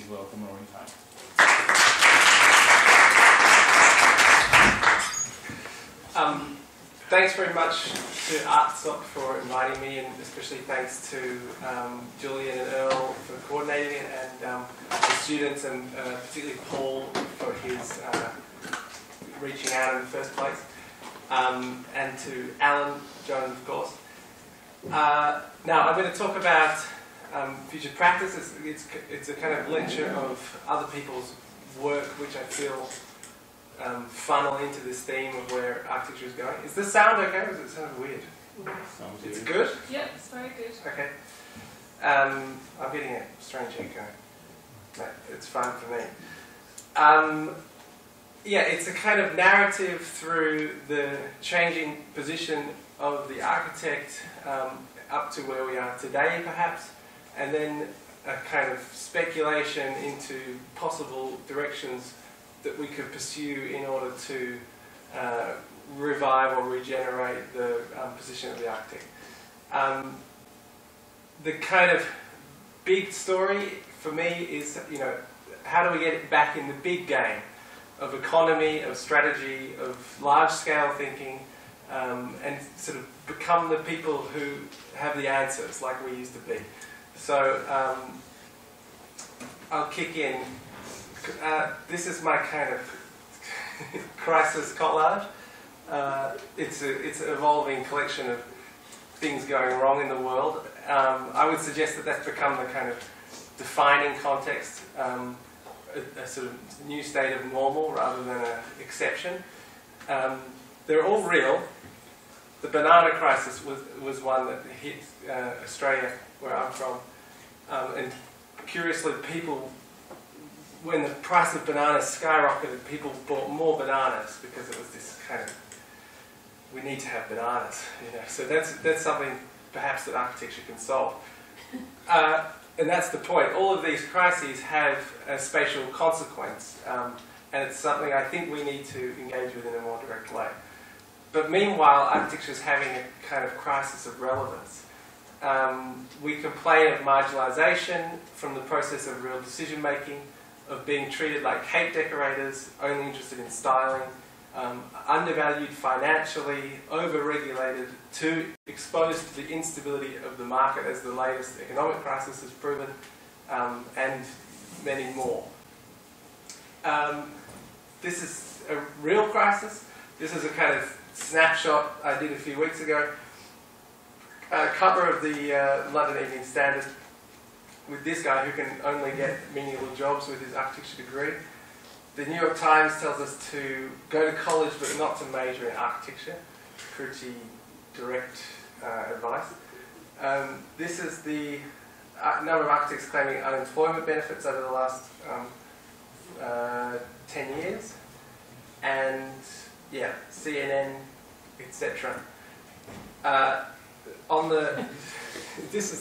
welcome Rory Hyde. Thanks very much to ArtSoc for inviting me, and especially thanks to Julian and Earl for coordinating it, and the students, and particularly Paul for his reaching out in the first place, and to Alan, John, of course. Now I'm going to talk about future practice. It's a kind of lecture of other people's work, which I feel funnel into this theme of where architecture is going. Is this sound okay, or does it sound weird? Sounds It's good. good? Yeah, it's very good. Okay. I'm getting a strange echo. No, it's fine for me. Yeah, it's a kind of narrative through the changing position of the architect up to where we are today, perhaps, and then a kind of speculation into possible directions that we could pursue in order to revive or regenerate the position of the architect. The kind of big story for me is, how do we get it back in the big game of economy, of strategy, of large-scale thinking, and sort of become the people who have the answers like we used to be. So I'll kick in. This is my kind of crisis collage. It's an evolving collection of things going wrong in the world. I would suggest that that's become the kind of defining context, a sort of new state of normal rather than an exception. They're all real. The banana crisis was one that hit Australia, where I'm from, and curiously, people, when the price of bananas skyrocketed, people bought more bananas because it was this kind of, we need to have bananas, So that's something perhaps that architecture can solve. And that's the point. All of these crises have a spatial consequence, and it's something I think we need to engage with in a more direct way. But meanwhile, architecture is having a kind of crisis of relevance. We complain of marginalisation from the process of real decision making, of being treated like cake decorators, only interested in styling, undervalued financially, over-regulated, too exposed to the instability of the market, as the latest economic crisis has proven, and many more. This is a real crisis. This is a kind of snapshot I did a few weeks ago. Cover of the London Evening Standard, with this guy who can only get menial jobs with his architecture degree. The New York Times tells us to go to college but not to major in architecture. Pretty direct advice. This is the number of architects claiming unemployment benefits over the last 10 years. And yeah, CNN, etc. This is